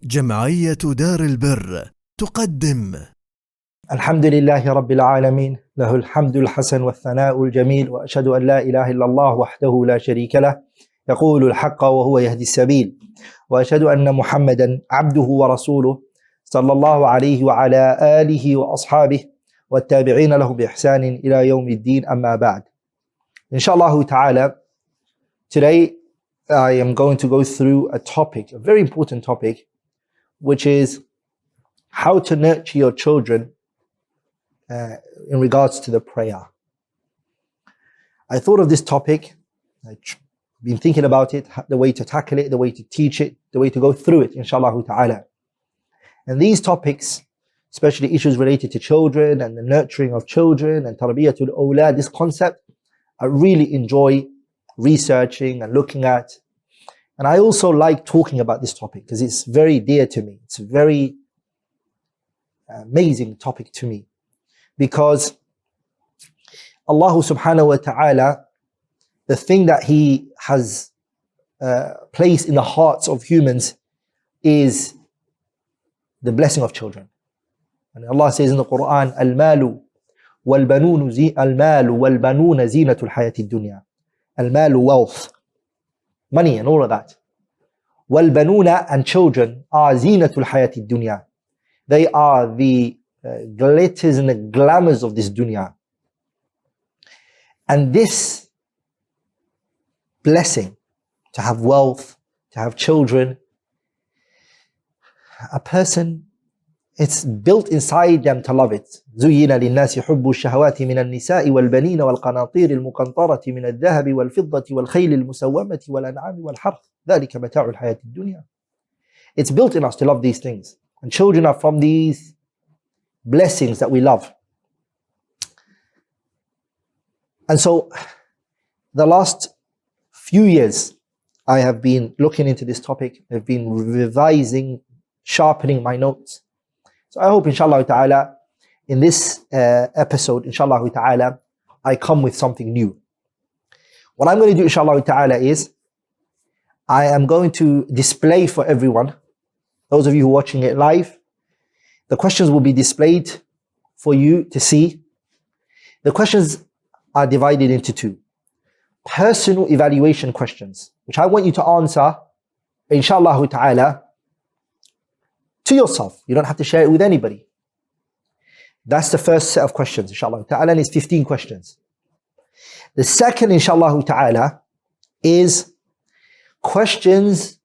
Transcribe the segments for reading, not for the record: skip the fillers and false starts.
جمعية دار البر تقدم الحمد لله رب العالمين، له الحمد الحسن والثناء الجميل، وأشهد أن لا إله إلا الله وحده لا شريك له يقول الحق وهو يهدي السبيل، وأشهد أن محمدا عبده ورسوله صلى الله عليه وعلى آله وأصحابه والتابعين له بإحسان إلى يوم الدين. أما بعد. Inshallah ta'ala, today I am going to go through a topic, a very important topic, which is how to nurture your children in regards to the prayer. I thought of this topic, I've been thinking about it, the way to tackle it, the way to teach it, the way to go through it, inshallah ta'ala. And these topics, especially issues related to children and the nurturing of children and tarbiyatul awlad, this concept, I really enjoy researching and looking at. And I also like talking about this topic because it's very dear to me. It's a very amazing topic to me. Because Allah subhanahu wa ta'ala, the thing that He has placed in the hearts of humans is the blessing of children. And Allah says in the Quran, Al-malu wal-banuna zinatul hayati dunya. Al-malu, wealth, money and all of that. Wal-banuna, and children, are zinatul hayati dunya. They are the glitters and the glamours of this dunya. And this blessing, to have wealth, to have children, a person, it's built inside them to love it. زُيِّنَ لِلنَّاسِ حُبُّ الشَّهَوَاتِ مِنَ النِّسَاءِ وَالْبَنِينَ وَالْقَنَاطِيرِ الْمُقَنطَرَةِ مِنَ الذَّهَبِ وَالْفِضَّةِ وَالْخَيْلِ الْمُسَوَّمَةِ وَالْأَنْعَامِ وَالْحَرْثِ ذَلِكَ مَتَاعُ الْحَيَاةِ الدُّنْيَا. It's built in us to love these things. And children are from these blessings that we love. And so, the last few years, I have been looking into this topic. I've been revising, sharpening my notes. So I hope, inshallah ta'ala, in this episode, inshallah ta'ala, I come with something new. What I'm going to do, inshallah ta'ala, is I am going to display for everyone, those of you who are watching it live, the questions will be displayed for you to see. The questions are divided into two. Personal evaluation questions, which I want you to answer, inshallah ta'ala, to yourself. You don't have to share it with anybody. That's the first set of questions, inshallah ta'ala, and it's 15 questions. The second, inshallah ta'ala, is questions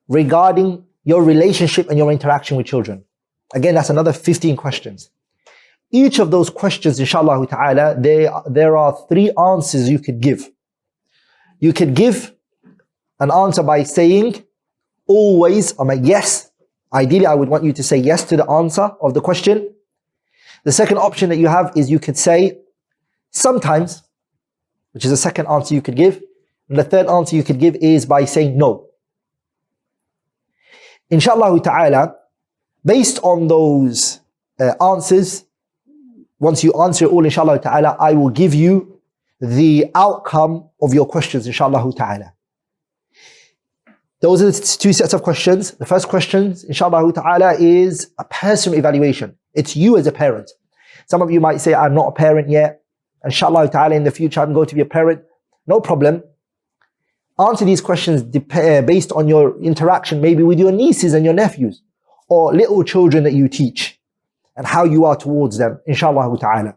regarding your relationship and your interaction with children. Again, that's another 15 questions. Each of those questions, inshallah ta'ala, there are 3 answers you could give. You could give an answer by saying, always, I'm like, yes. Ideally, I would want you to say yes to the answer of the question. The second option that you have is you could say, sometimes, which is the second answer you could give. And the third answer you could give is by saying no. Inshallah ta'ala, based on those answers, once you answer it all, inshallah ta'ala, I will give you the outcome of your questions, inshallah ta'ala. Those are the 2 sets of questions. The first question, inshallah ta'ala, is a personal evaluation. It's you as a parent. Some of you might say, I'm not a parent yet. Inshallah ta'ala, in the future, I'm going to be a parent. No problem. Answer these questions based on your interaction, maybe with your nieces and your nephews, or little children that you teach, and how you are towards them, inshallah ta'ala.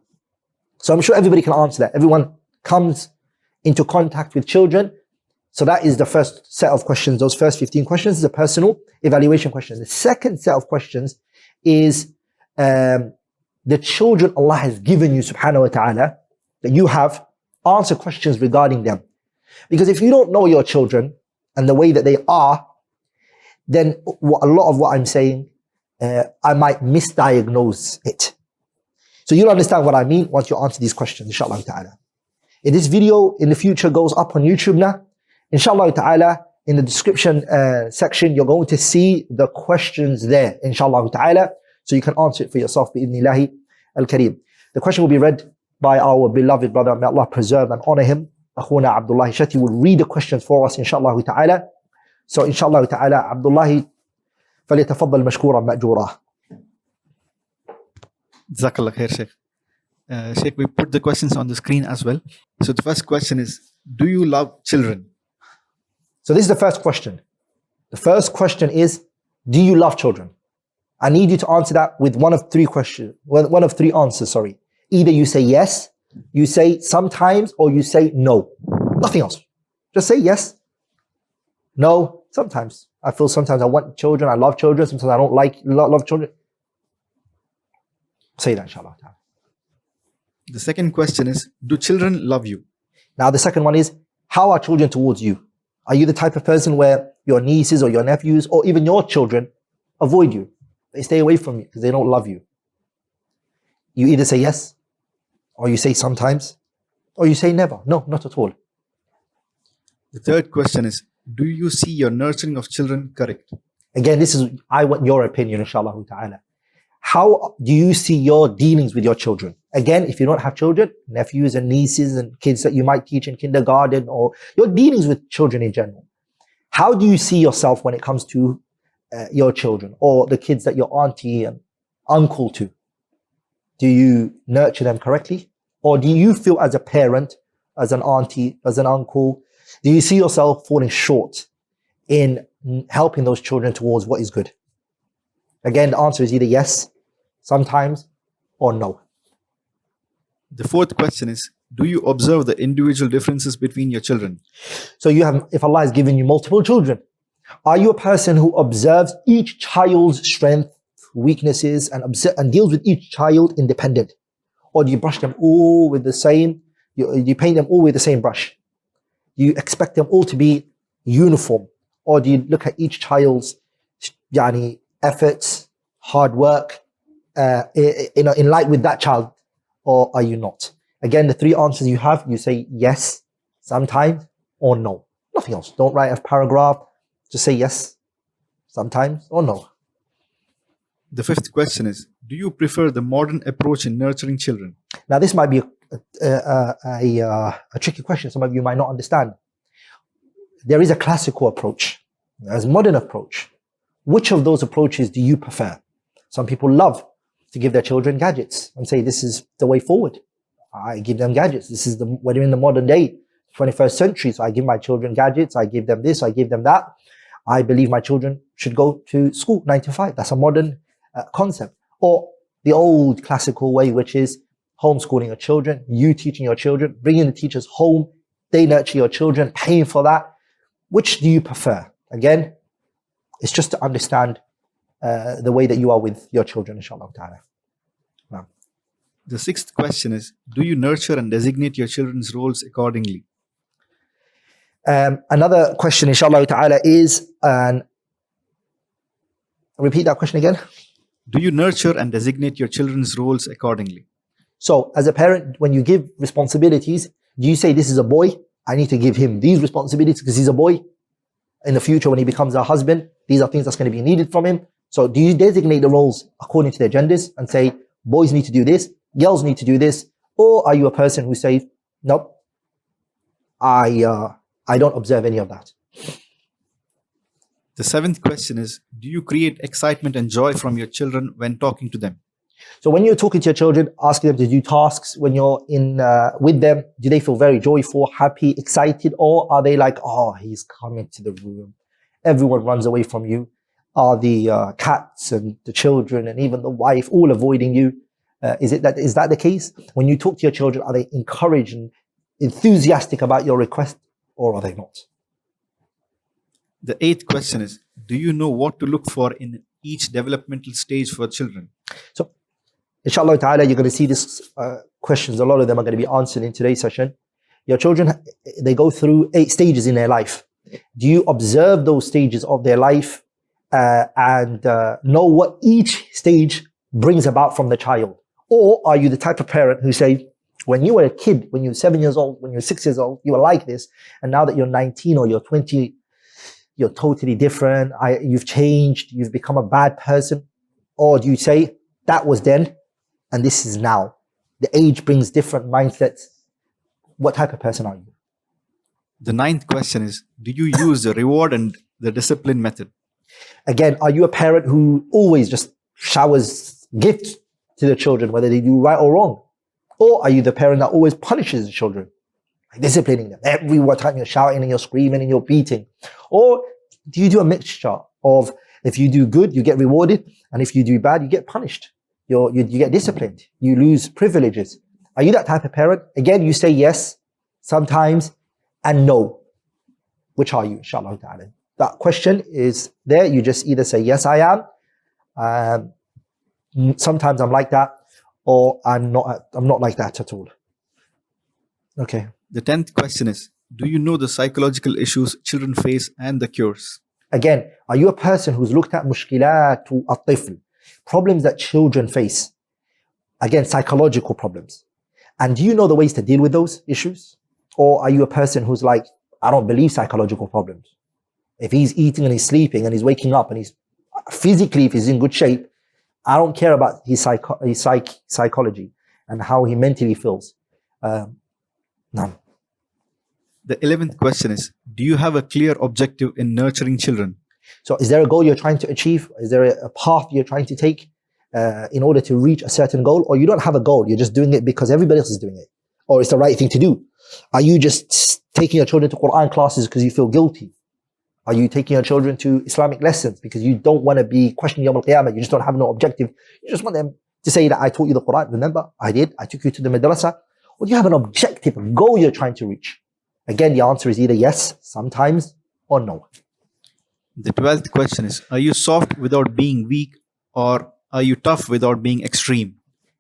So I'm sure everybody can answer that. Everyone comes into contact with children. So that is the first set of questions. Those first 15 questions is a personal evaluation question. The second set of questions is the children Allah has given you, subhanahu wa ta'ala, that you have, answer questions regarding them. Because if you don't know your children and the way that they are, then a lot of what I'm saying, I might misdiagnose it. So you'll understand what I mean once you answer these questions, inshallah ta'ala. If this video in the future goes up on YouTube now, inshallah ta'ala, in the description section, you're going to see the questions there, inshallah ta'ala, so you can answer it for yourself, bi'idhnillahi al-kareem. The question will be read by our beloved brother, may Allah preserve and honor him, Akhuna Abdullah Shati will read the questions for us, inshallah ta'ala. So inshallah ta'ala, Abdullah, فليتفضل مشكورا مأجورا. Jazakallah khair, Sheikh. Sheikh, we put the questions on the screen as well. So the first question is, do you love children? So this is the first question. The first question is, do you love children? I need you to answer that with one of three answers, sorry. Either you say yes, you say sometimes, or you say no. Nothing else. Just say yes, no, sometimes. I feel sometimes I want children, I love children, sometimes I don't love children. Say that, inshallah. The second question is, do children love you? Now the second one is, how are children towards you? Are you the type of person where your nieces or your nephews or even your children avoid you? They stay away from you because they don't love you. You either say yes, or you say sometimes, or you say never. No, not at all. The third question is, do you see your nurturing of children correct? Again, I want your opinion, inshallah ta'ala. How do you see your dealings with your children? Again, if you don't have children, nephews and nieces and kids that you might teach in kindergarten, or your dealings with children in general. How do you see yourself when it comes to your children or the kids that your auntie and uncle to? Do you nurture them correctly? Or do you feel as a parent, as an auntie, as an uncle, do you see yourself falling short in helping those children towards what is good? Again, the answer is either yes, sometimes, or no. The fourth question is, do you observe the individual differences between your children? So if Allah has given you multiple children, are you a person who observes each child's strength, weaknesses, and deals with each child independent? Or do you brush them all with the same, you paint them all with the same brush? Do you expect them all to be uniform? Or do you look at each child's efforts, hard work, in light with that child? Or are you not? Again, the three answers you have, you say yes, sometimes, or no. Nothing else. Don't write a paragraph. Just say yes, sometimes, or no. The fifth question is, do you prefer the modern approach in nurturing children? Now, this might be a tricky question. Some of you might not understand. There is a classical approach. There's a modern approach. Which of those approaches do you prefer? Some people love to give their children gadgets and say, this is the way forward. I give them gadgets. We're in the modern day, 21st century. So I give my children gadgets. I give them this. I give them that. I believe my children should go to school 9 to 5. That's a modern concept. Or the old classical way, which is homeschooling your children, you teaching your children, bringing the teachers home, they nurture your children, paying for that. Which do you prefer? Again, it's just to understand the way that you are with your children, inshallah ta'ala. Now, the sixth question is, do you nurture and designate your children's roles accordingly? Another question, inshallah ta'ala, is, repeat that question again. Do you nurture and designate your children's roles accordingly? So, as a parent, when you give responsibilities, do you say, this is a boy, I need to give him these responsibilities because he's a boy? In the future, when he becomes a husband, these are things that's going to be needed from him. So do you designate the roles according to their genders and say, boys need to do this, girls need to do this? Or are you a person who says, nope, I don't observe any of that? The seventh question is, do you create excitement and joy from your children when talking to them? So when you're talking to your children, asking them to do tasks, when you're with them, do they feel very joyful, happy, excited? Or are they like, oh, he's coming to the room, everyone runs away from you? Are the cats and the children and even the wife all avoiding you? Is that the case? When you talk to your children, are they encouraged and enthusiastic about your request, or are they not? The eighth question is, do you know what to look for in each developmental stage for children? So, inshallah ta'ala, you're going to see these questions. A lot of them are going to be answered in today's session. Your children, they go through 8 stages in their life. Do you observe those stages of their life and know what each stage brings about from the child? Or are you the type of parent who say, when you were a kid, when you were 7 years old, when you were 6 years old, you were like this, and now that you're 19 or you're 20, you're totally different, you've changed, you've become a bad person? Or do you say, that was then, and this is now? The age brings different mindsets. What type of person are you? The ninth question is, do you use the reward and the discipline method? Again, are you a parent who always just showers gifts to the children, whether they do right or wrong? Or are you the parent that always punishes the children, like disciplining them every time you're shouting and you're screaming and you're beating? Or do you do a mixture of, if you do good, you get rewarded, and if you do bad, you get punished? You get disciplined. You lose privileges. Are you that type of parent? Again, you say yes sometimes and no. Which are you, inshallah ta'ala? That question is there. You just either say, yes, I am. Sometimes I'm like that, or I'm not like that at all. Okay. The 10th question is, do you know the psychological issues children face and the cures? Again, are you a person who's looked at mushkilatu at-tifl, problems that children face? Again, psychological problems. And do you know the ways to deal with those issues? Or are you a person who's like, I don't believe psychological problems. If he's eating and he's sleeping and he's waking up and he's physically, if he's in good shape, I don't care about his psychology and how he mentally feels. None. The 11th question is, do you have a clear objective in nurturing children? So is there a goal you're trying to achieve? Is there a path you're trying to take in order to reach a certain goal? Or you don't have a goal, you're just doing it because everybody else is doing it, or it's the right thing to do? Are you just taking your children to Quran classes because you feel guilty? Are you taking your children to Islamic lessons because you don't want to be questioned Yawm al-Qiyamah? You just don't have no objective. You just want them to say that I taught you the Quran. Remember, I did. I took you to the madrasa. Or do you have an objective, a goal you're trying to reach? Again, the answer is either yes, sometimes, or no. The 12th question is, are you soft without being weak, or are you tough without being extreme?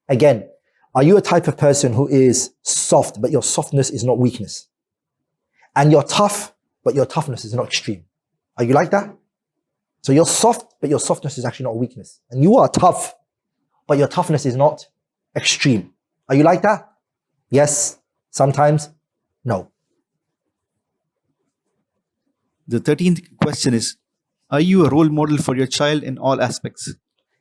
Again, are you a type of person who is soft, but your softness is not weakness? And you're tough, but your toughness is not extreme. Are you like that? So you're soft, but your softness is actually not weakness. And you are tough, but your toughness is not extreme. Are you like that? Yes, sometimes, no. The 13th question is, are you a role model for your child in all aspects?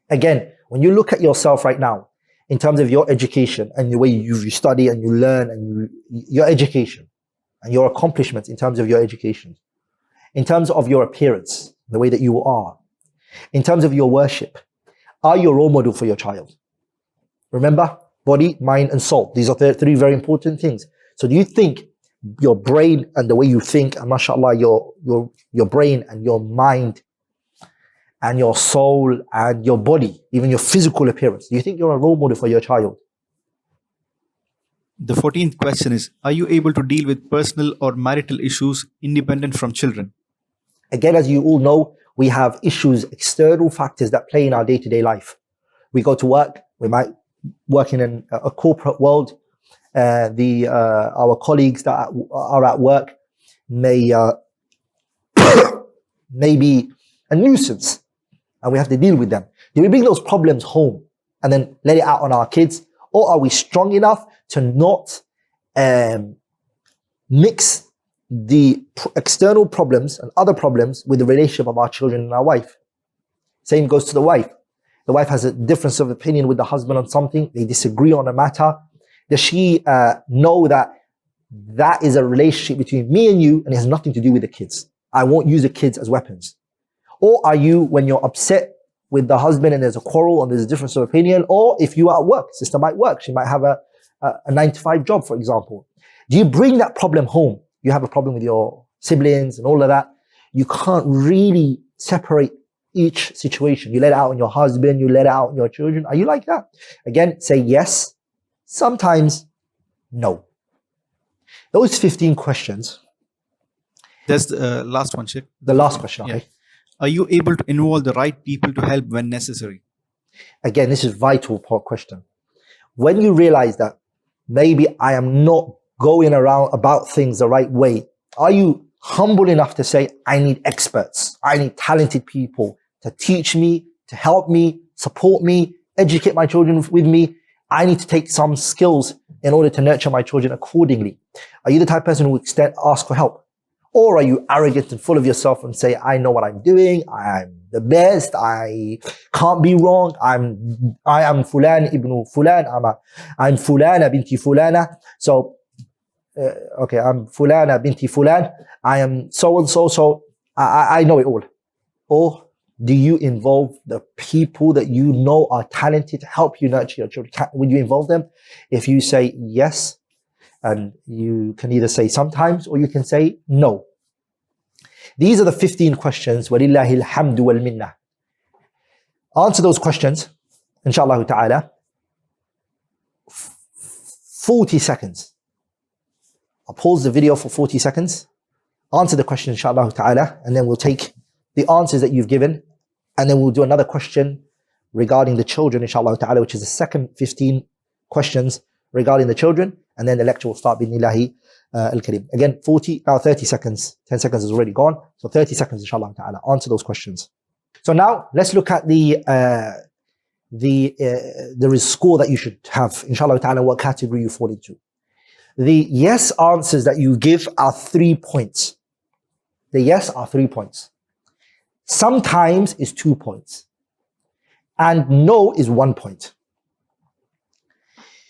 Again, when you look at yourself right now, in terms of your education and the way you study and you learn and your education and your accomplishments in terms of your education, in terms of your appearance, the way that you are, in terms of your worship, are you a role model for your child? Remember, body, mind, and soul. These are the three very important things. So do you think your brain and the way you think, and mashallah, your brain and your mind and your soul and your body, even your physical appearance, do you think you're a role model for your child? The 14th question is, are you able to deal with personal or marital issues independent from children? Again, as you all know, we have issues, external factors that play in our day-to-day life. We go to work, we might work in a corporate world. Our colleagues that are at work may be a nuisance, and we have to deal with them. Do we bring those problems home and then let it out on our kids? Or are we strong enough to not mix the external problems and other problems with the relationship of our children and our wife? Same goes to the wife. The wife has a difference of opinion with the husband on something. They disagree on a matter. Does she know that that is a relationship between me and you and it has nothing to do with the kids? I won't use the kids as weapons. Or are you, when you're upset with the husband and there's a quarrel and there's a difference of opinion, or if you are at work, sister might work, she might have a 9-to-5 job, for example. Do you bring that problem home? You have a problem with your siblings and all of that. You can't really separate each situation. You let it out on your husband, you let it out on your children. Are you like that? Again, say yes. Sometimes, no. Those 15 questions. That's the last one, Sheikh. The last question, okay. Yeah. Are you able to involve the right people to help when necessary? Again, this is vital question. When you realize that maybe I am not going around about things the right way, are you humble enough to say, I need experts, I need talented people to teach me, to help me, support me, educate my children with me? I need to take some skills in order to nurture my children accordingly. Are you the type of person who ask for help? Or are you arrogant and full of yourself and say, I know what I'm doing, I'm the best, I can't be wrong, I am Fulan ibn Fulan, I'm Fulana binti Fulana, so, I'm Fulana binti Fulan, I am so and so, so I know it all. Or Do you involve the people that you know are talented to help you nurture your children? Would you involve them? If you say yes, and you can either say sometimes or you can say no. These are the 15 questions. وَلِلَّهِ الْحَمْدُ وَالْمِنَّةِ. Answer those questions, inshallah ta'ala. 40 seconds. I'll pause the video for 40 seconds. Answer the question, inshallah ta'ala, and then we'll take the answers that you've given, and then we'll do another question regarding the children, inshallah ta'ala, which is the second 15 questions regarding the children, and then the lecture will start bi'idhnillahi al-kareem. Again, 30 seconds. 10 seconds is already gone, so 30 seconds, inshallah ta'ala. Answer those questions. So now let's look at the score that you should have, inshallah ta'ala, what category you fall into. The yes answers that you give are 3 points. The yes are 3 points. Sometimes is 2 points. And no is 1 point.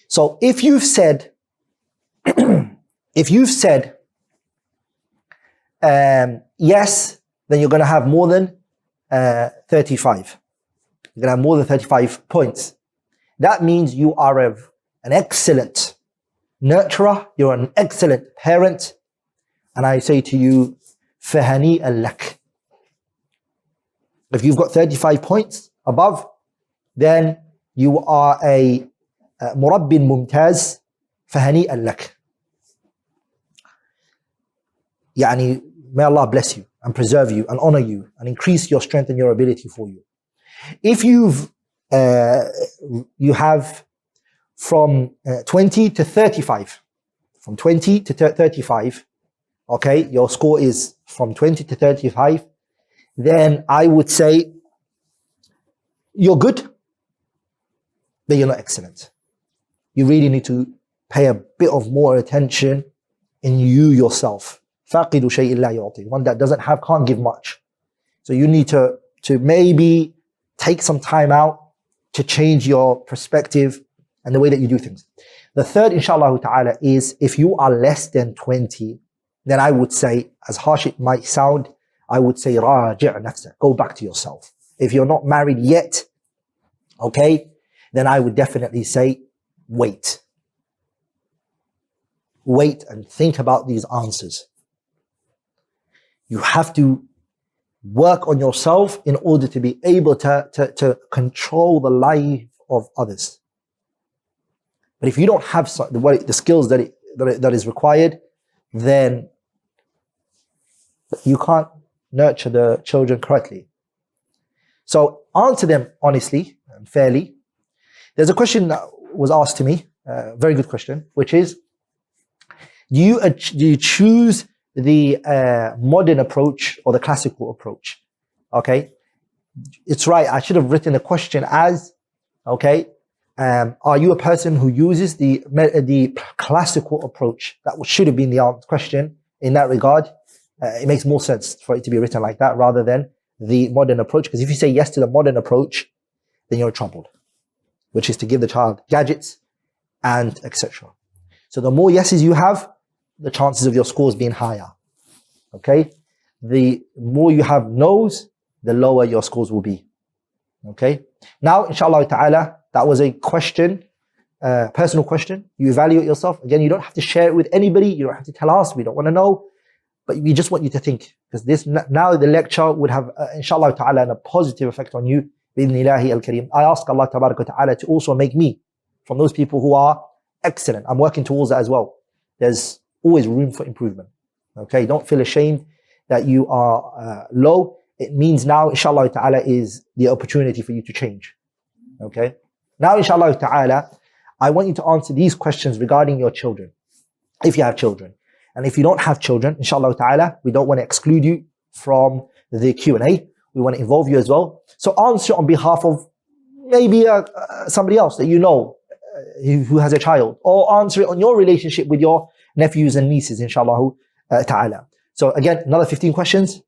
So if you've said, yes, then you're going to have more than 35. You're going to have more than 35 points. That means you are an excellent nurturer, you're an excellent parent, and I say to you, فَهَنِيئًا لَكَ. If you've got 35 points above, then you are a مُرَبٍ مُمْتَازٍ فَهَنِيئًا لَكَ. يعني, may Allah bless you and preserve you and honor you and increase your strength and your ability for you. If you have from 20 to 35, from 20 to 35, okay, your score is from 20 to 35, then I would say you're good, but you're not excellent. You really need to pay a bit of more attention in you yourself. فَاقِدُ شَيْءٍ لَا يُعْطِي. One that doesn't have, can't give much. So you need to maybe take some time out to change your perspective and the way that you do things. The third, inshallah ta'ala, is if you are less than 20, then I would say, as harsh it might sound, I would say, راجع نفسك. Go back to yourself. If you're not married yet, okay, then I would definitely say, wait. Wait and think about these answers. You have to work on yourself in order to be able to control the life of others. But if you don't have the skills that is required, then you can't nurture the children correctly. So answer them honestly and fairly. There's a question that was asked to me, a very good question, which is, do you choose the modern approach or the classical approach? Okay, it's right. I should have written the question as, okay, are you a person who uses the classical approach? That should have been the question in that regard. It makes more sense for it to be written like that rather than the modern approach. Because if you say yes to the modern approach, then you're troubled, which is to give the child gadgets and etc. So the more yeses you have, the chances of your scores being higher. Okay? The more you have no's, the lower your scores will be. Okay? Now, inshallah ta'ala, that was a question, personal question. You evaluate yourself. Again, you don't have to share it with anybody. You don't have to tell us. We don't want to know. But we just want you to think. Because this now the lecture would have, inshallah ta'ala, a positive effect on you. Bi'idhnillahi al-kareem. I ask Allah ta'ala to also make me from those people who are excellent. I'm working towards that as well. There's always room for improvement. Okay, don't feel ashamed that you are low. It means now, inshallah ta'ala, is the opportunity for you to change. Okay, now, inshallah ta'ala, I want you to answer these questions regarding your children, if you have children. And if you don't have children, inshallah ta'ala, we don't want to exclude you from the Q&A. We want to involve you as well. So answer on behalf of maybe somebody else that you know who has a child, or answer it on your relationship with your nephews and nieces, inshallah ta'ala. So again, another 15 questions.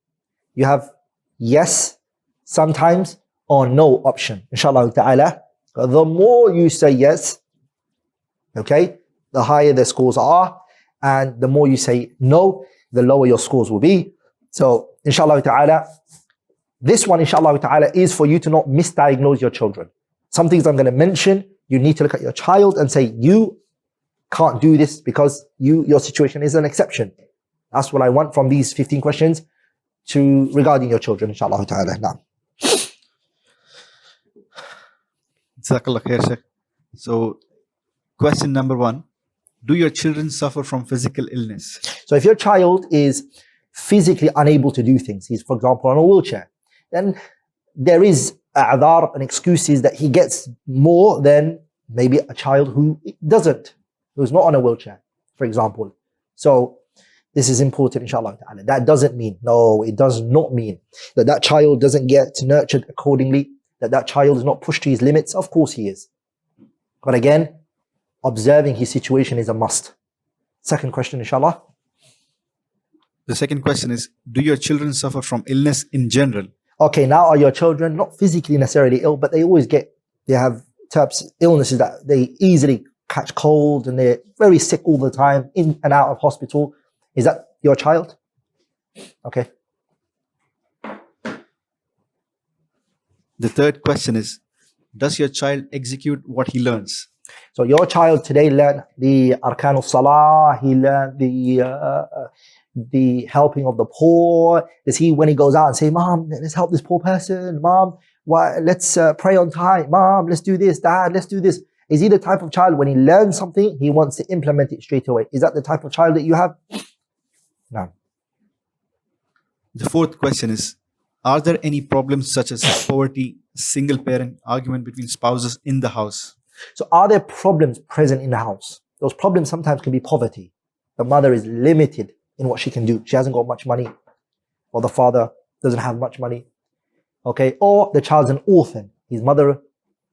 You have yes, sometimes, or no option, inshallah ta'ala. The more you say yes, okay, the higher the scores are, and the more you say no, the lower your scores will be. So inshallah ta'ala, This one, inshallah ta'ala, is for you to not misdiagnose your children. Some things I'm going to mention, you need to look at your child and say, you can't do this because your situation is an exception. That's what I want from these 15 questions regarding your children, inshallah ta'ala. Now. Jazakallah khair, Sheikh. So, question number 1. Do your children suffer from physical illness? So if your child is physically unable to do things, he's, for example, on a wheelchair, then there is a'dhar and excuses that he gets more than maybe a child who doesn't, who's not on a wheelchair, for example. So this is important, inshallah ta'ala. That doesn't mean, no, it does not mean that child doesn't get nurtured accordingly, that child is not pushed to his limits. Of course he is. But again, observing his situation is a must. Second question, inshallah. The second question is, do your children suffer from illness in general? Okay, now are your children not physically necessarily ill, but they have types of illnesses that they easily catch cold and they're very sick all the time, in and out of hospital. Is that your child? Okay. The third question is, does your child execute what he learns? So your child today learned the arkan of Salah, he learned the helping of the poor. Does he, when he goes out and say, Mom, let's help this poor person, Mom, let's pray on time, Mom, let's do this, Dad, let's do this. Is he the type of child when he learns something, he wants to implement it straight away? Is that the type of child that you have? No. The fourth question is, are there any problems such as poverty, single parent, argument between spouses in the house? So are there problems present in the house? Those problems sometimes can be poverty. The mother is limited in what she can do. She hasn't got much money. Or the father doesn't have much money. Okay. Or the child's an orphan. His mother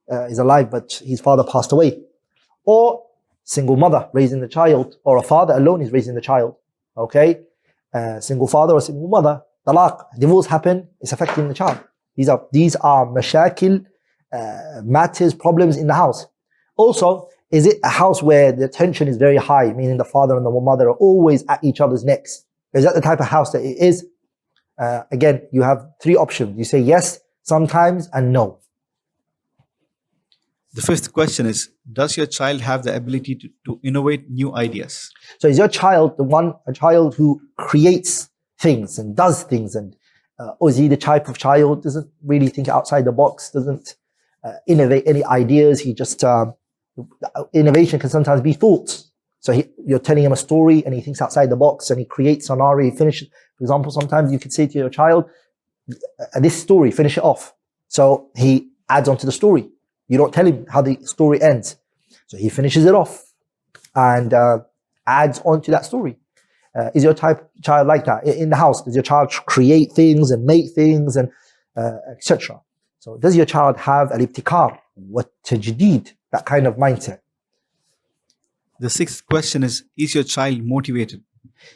is alive, but his father passed away. Or single mother raising the child. Or a father alone is raising the child. Okay. Single father or single mother. Talaq, divorce happened, it's affecting the child. These are mashakil, matters, problems in the house. Also, is it a house where the tension is very high, meaning the father and the mother are always at each other's necks? Is that the type of house that it is? Again, you have 3 options. You say yes, sometimes, and no. The fifth question is, does your child have the ability to innovate new ideas? So is your child a child who creates things and does things, or is he the type of child doesn't really think outside the box, doesn't innovate any ideas? He just innovation can sometimes be thoughts. So you're telling him a story and he thinks outside the box and he creates scenario, he finishes. For example, sometimes you could say to your child, this story, finish it off. So he adds on to the story. You don't tell him how the story ends. So he finishes it off and adds on to that story. Is your child like that in the house? Does your child create things and make things and etc.? So does your child have al-ibtikar, what tajdeed, that kind of mindset? The sixth question is your child motivated?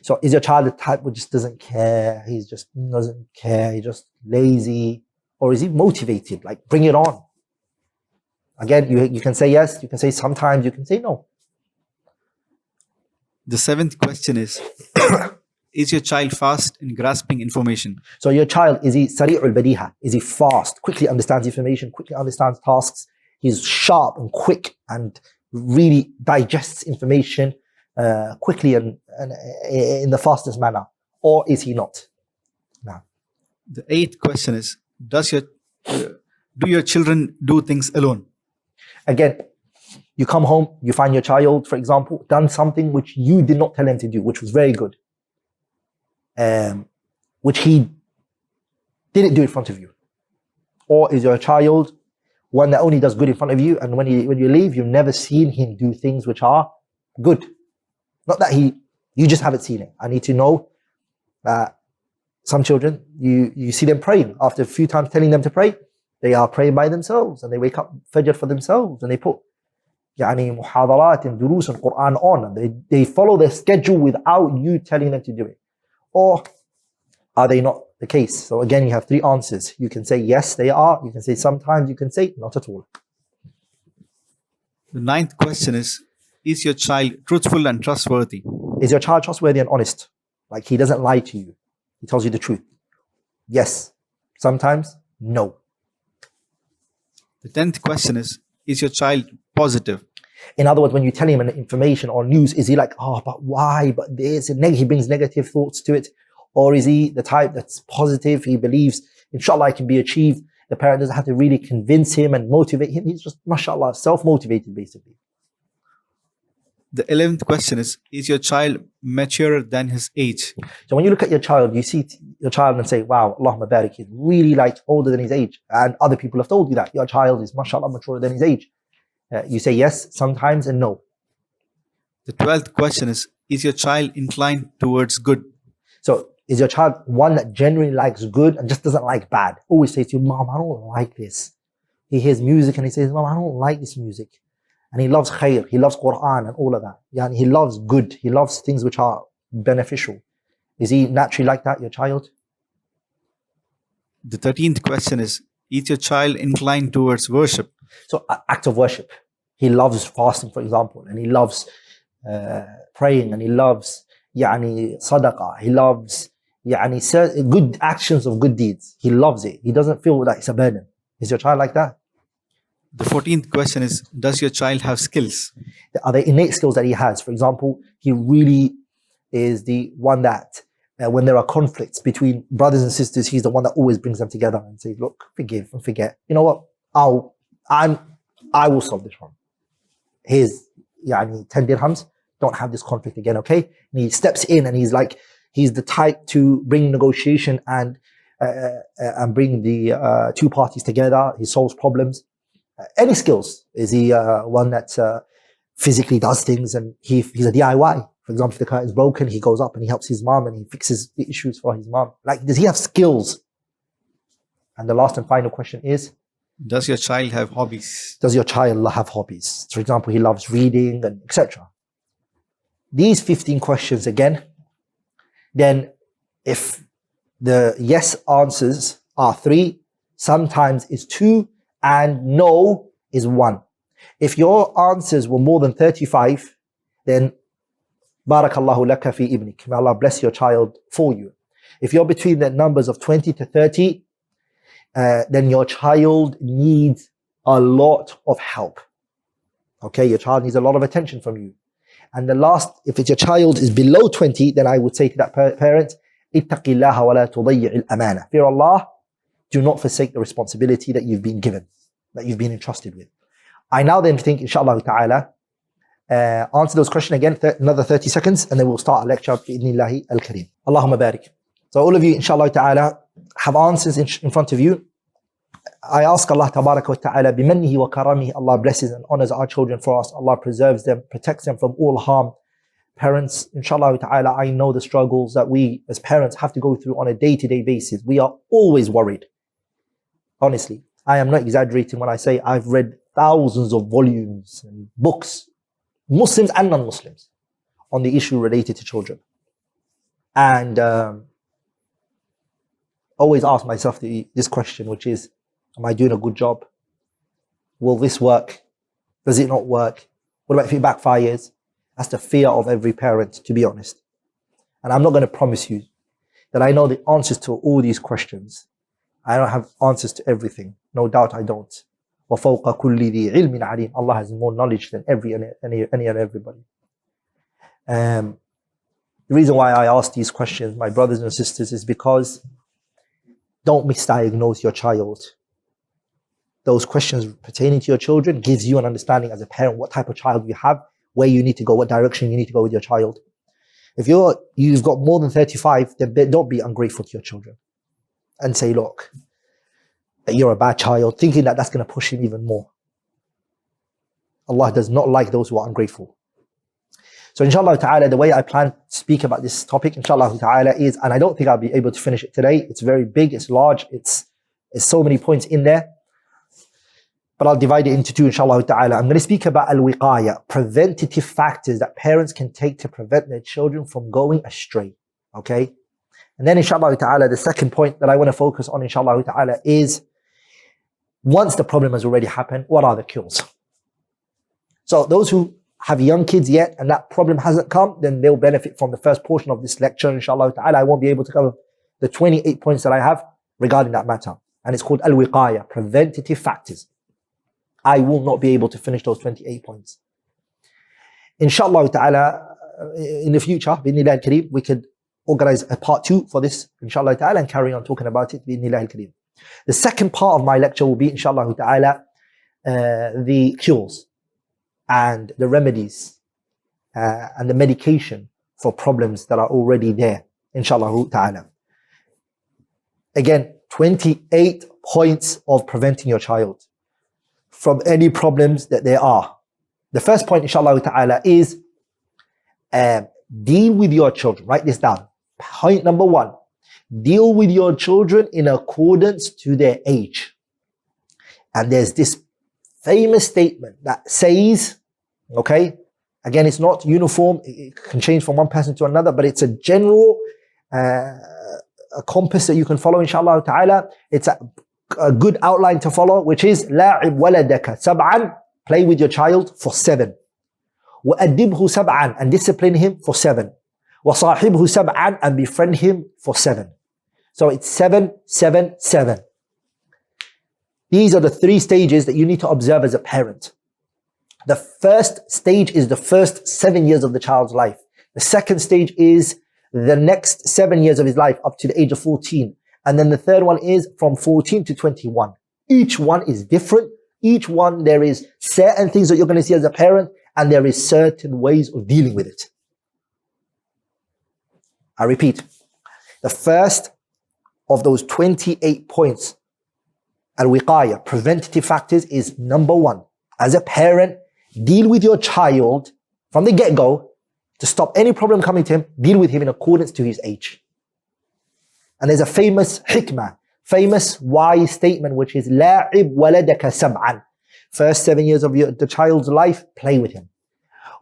So is your child the type who just doesn't care? He just doesn't care. He's just lazy, or is he motivated? Like, bring it on. Again, you can say yes. You can say sometimes. You can say no. The seventh question is your child fast in grasping information? So your child, is he sari'ul badiha? Is he fast, quickly understands information, quickly understands tasks? He's sharp and quick and really digests information quickly and in the fastest manner, or is he not? No. The eighth question is, do your children do things alone? Again, you come home, you find your child, for example, done something which you did not tell him to do, which was very good, which he didn't do in front of you. Or is your child one that only does good in front of you, and when you leave, you've never seen him do things which are good? Not that you just haven't seen it. I need to know that some children, you see them praying. After a few times telling them to pray, they are praying by themselves, and they wake up Fajr for themselves, and they put muhadarat and durus and Quran on, and they follow their schedule without you telling them to do it. Or are they not the case? So again, you have 3 answers. You can say yes, they are. You can say sometimes. You can say not at all. The ninth question is your child truthful and trustworthy? Is your child trustworthy and honest? Like, he doesn't lie to you. He tells you the truth. Yes. Sometimes, no. The 10th question is your child positive? In other words, when you tell him an information or news, is he like, oh, but why? But this, and he brings negative thoughts to it? Or is he the type that's positive? He believes, inshallah, it can be achieved. The parent doesn't have to really convince him and motivate him. He's just, mashallah, self-motivated, basically. The 11th question is your child maturer than his age? So when you look at your child, you see your child and say, wow, Allahumma barik, he's really like older than his age. And other people have told you that your child is, mashallah, maturer than his age. You say yes sometimes and no. The 12th question is your child inclined towards good? So is your child one that generally likes good and just doesn't like bad? Always say to you, Mom, I don't like this. He hears music and he says, Mom, I don't like this music. And he loves khair, he loves Quran and all of that. Yani he loves good, he loves things which are beneficial. Is he naturally like that, your child? The 13th question is your child inclined towards worship? So act of worship. He loves fasting, for example, and he loves praying, and he loves sadaqah. He loves good actions of good deeds. He loves it. He doesn't feel that it's a burden. Is your child like that? The 14th question is, does your child have skills? Are there innate skills that he has? For example, he really is the one that when there are conflicts between brothers and sisters, he's the one that always brings them together and says, look, forgive and forget. You know what? I will solve this one. Here's 10 dirhams. Don't have this conflict again, okay? And he steps in and he's the type to bring negotiation and bring the two parties together. He solves problems. Any skills? Is he one that physically does things and he's a DIY? For example, if the curtain's broken, he goes up and he helps his mom and he fixes the issues for his mom. Like, does he have skills? And the last and final question is, does your child have hobbies? Does your child have hobbies? For example, he loves reading and etc. These 15 questions again, then if the yes answers are 3, sometimes is 2, and no is 1. If your answers were more than 35, then barakallahu laka fi ibnik. May Allah bless your child for you. If you're between the numbers of 20 to 30, then your child needs a lot of help. Okay, your child needs a lot of attention from you. And the last, if it's your child is below 20, then I would say to that parent, اتق الله ولا تضيع الأمانة. Fear Allah, do not forsake the responsibility that you've been given, that you've been entrusted with. I now then think, inshallah ta'ala, answer those questions again, another 30 seconds, and then we'll start our lecture, bi'idhnillahi al-kareem. Allahumma barik. So all of you, inshallah ta'ala, have answers in front of you. I ask Allah tabaraka wa ta'ala, bimannihi wa karamihi, Allah blesses and honors our children for us. Allah preserves them, protects them from all harm. Parents, inshallah ta'ala, I know the struggles that we as parents have to go through on a day-to-day basis. We are always worried. Honestly, I am not exaggerating when I say I've read thousands of volumes and books, Muslims and non-Muslims, on the issue related to children. And always ask myself this question, which is, am I doing a good job? Will this work? Does it not work? What about if it backfires? That's the fear of every parent, to be honest. And I'm not going to promise you that I know the answers to all these questions. I don't have answers to everything. No doubt I don't. وَفَوْقَ كُلِّ ذِي عِلْمٍ عَلِيمٍ. Allah has more knowledge than any and everybody. The reason why I ask these questions, my brothers and sisters, is because don't misdiagnose your child. Those questions pertaining to your children gives you an understanding as a parent what type of child you have, where you need to go, what direction you need to go with your child. If you've got more than 35, then don't be ungrateful to your children and say, look, you're a bad child, thinking that that's going to push him even more. Allah does not like those who are ungrateful. So inshallah ta'ala, the way I plan to speak about this topic, inshallah ta'ala, is, and I don't think I'll be able to finish it today. It's very big, it's large, it's so many points in there. But I'll divide it into 2, inshallah ta'ala. I'm going to speak about al-wiqaya, preventative factors that parents can take to prevent their children from going astray. Okay? And then inshallah ta'ala, the second point that I want to focus on, inshallah ta'ala, is once the problem has already happened, what are the cures? So those who have young kids yet and that problem hasn't come, then they'll benefit from the first portion of this lecture, inshallah ta'ala. I won't be able to cover the 28 points that I have regarding that matter. And it's called al-wiqaya, preventative factors. I will not be able to finish those 28 points. Inshallah ta'ala, in the future, bi'idhnillah al-kareem, we could organize a part 2 for this, inshallah ta'ala, and carry on talking about it, bi'idhnillah al-kareem. The second part of my lecture will be, inshallah ta'ala, the cures and the remedies and the medication for problems that are already there, inshallah ta'ala. Again, 28 points of preventing your child from any problems that there are. The first point, inshallah ta'ala, is deal with your children. Write this down. Point number 1, deal with your children in accordance to their age. And there's this famous statement that says, okay, again, it's not uniform, it can change from one person to another, but it's a general a compass that you can follow, inshallah ta'ala. It's a good outline to follow, which is لَاعِبْ وَلَدَكَ سَبْعًا, play with your child for 7. وَأَدِّبْهُ سَبْعًا, and discipline him for 7. وَصَاحِبْهُ سَبْعًا, and befriend him for 7. So it's 7, 7, 7. These are the 3 stages that you need to observe as a parent. The first stage is the first 7 years of the child's life. The second stage is the next 7 years of his life up to the age of 14. And then the third one is from 14 to 21. Each one is different. Each one, there is certain things that you're going to see as a parent, and there is certain ways of dealing with it. I repeat, the first of those 28 points, al-wiqaya, preventative factors, is number 1. As a parent, deal with your child from the get-go to stop any problem coming to him. Deal with him in accordance to his age. And there's a famous hikmah, famous wise statement, which is لَاعِبْ وَلَدَكَ سَبْعًا. First 7 years of the child's life, play with him.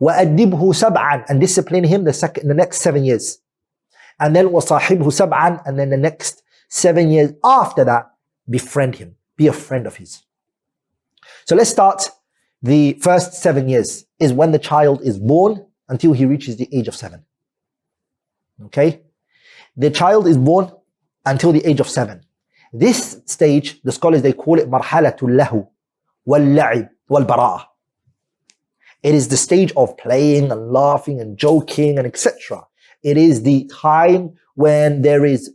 وَأَدِّبْهُ سَبْعًا, and discipline him the next 7 years. And then وَصَاحِبْهُ سَبْعًا, and then the next 7 years after that, befriend him. Be a friend of his. So let's start. The first 7 years is when the child is born until he reaches the age of 7. Okay? The child is born until the age of 7. This stage, the scholars, they call it marhalatul lahu wal-la'ib wal-bara'ah. It is the stage of playing and laughing and joking and etc. It is the time when there is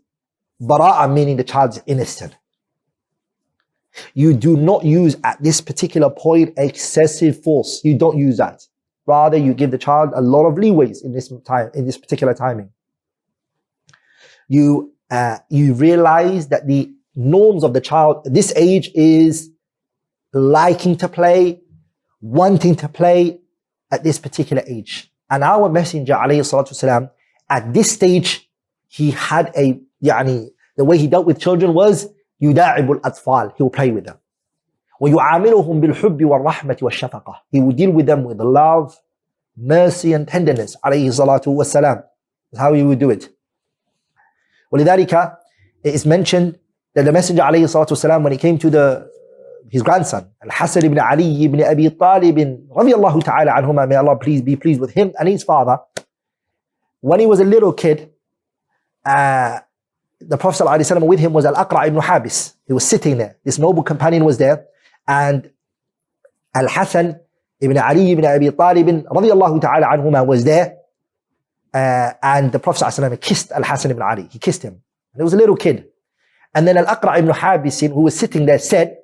bara'ah, meaning the child is innocent. You do not use at this particular point excessive force. You don't use that. Rather, you give the child a lot of leeways in this time, in this particular timing. You realize that the norms of the child at this age is liking to play, wanting to play at this particular age. And our Messenger, alayhi salatu wasalam, at this stage, he had the way he dealt with children was يُدَاعِبُ الْأَطْفَالِ, he will play with them. وَيُعَامِلُهُمْ بِالْحُبِّ وَالرَّحْمَةِ وَالشَّفَقَةِ, he will deal with them with love, mercy and tenderness, alayhi salatu wasalam. That's how he would do it. وَلِذَلِكَ, it is mentioned that the Messenger, alayhi salatu wasalam, when he came to his grandson, Al-Hasan ibn Ali ibn Abi Talib, radiyallahu ta'ala anhuma, may Allah be pleased with him and his father, when he was a little kid, the Prophet ﷺ with him was Al-Aqra' ibn Habis. He was sitting there. This noble companion was there. And Al-Hasan ibn Ali ibn Abi Talib radiyallahu ta'ala anhuma was there. And the Prophet ﷺ kissed Al-Hasan ibn Ali. He kissed him. And he was a little kid. And then Al-Aqra' ibn Habis, who was sitting there, said,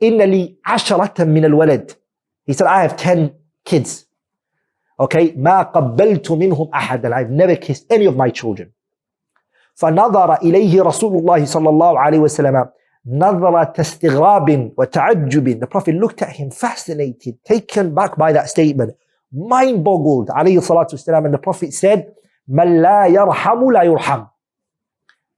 إِنَّ لِي عَشَرَةً مِّنَ الْوَلَدِ. He said, I have 10 kids. Okay? مَا قَبَّلْتُ مِنْهُمْ أَحَدًا. I've never kissed any of my children. فنظر إليه رسول الله صلى الله عليه وسلم نظرة استغراب وتعجب. The Prophet looked at him fascinated, taken back by that statement, mind boggled, عليه الصلاة والسلام. And the Prophet said, من لا يرحم لا يرحم.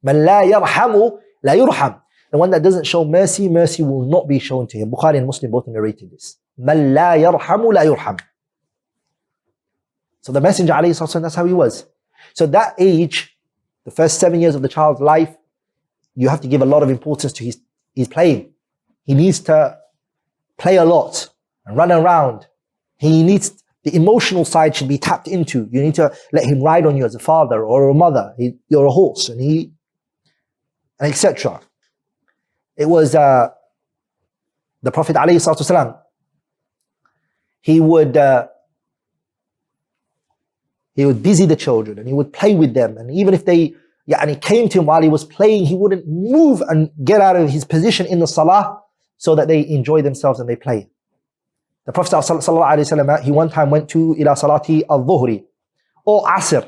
من لا يرحم لا يرحم. The one that doesn't show mercy, mercy will not be shown to him. Bukhari and Muslim both narrated this. من لا يرحم لا يرحم. So the Messenger, عليه الصلاة والسلام, that's how he was. So that age, the first 7 years of the child's life, you have to give a lot of importance to his playing. He needs to play a lot and run around. He needs, the emotional side should be tapped into. You need to let him ride on you as a father or a mother. You're a horse, and etc. It was the Prophet ﷺ. He would busy the children and he would play with them. And even if they came to him while he was playing, he wouldn't move and get out of his position in the salah so that they enjoy themselves and they play. The Prophet ﷺ, he one time went to ila salati al-dhuhri or asr,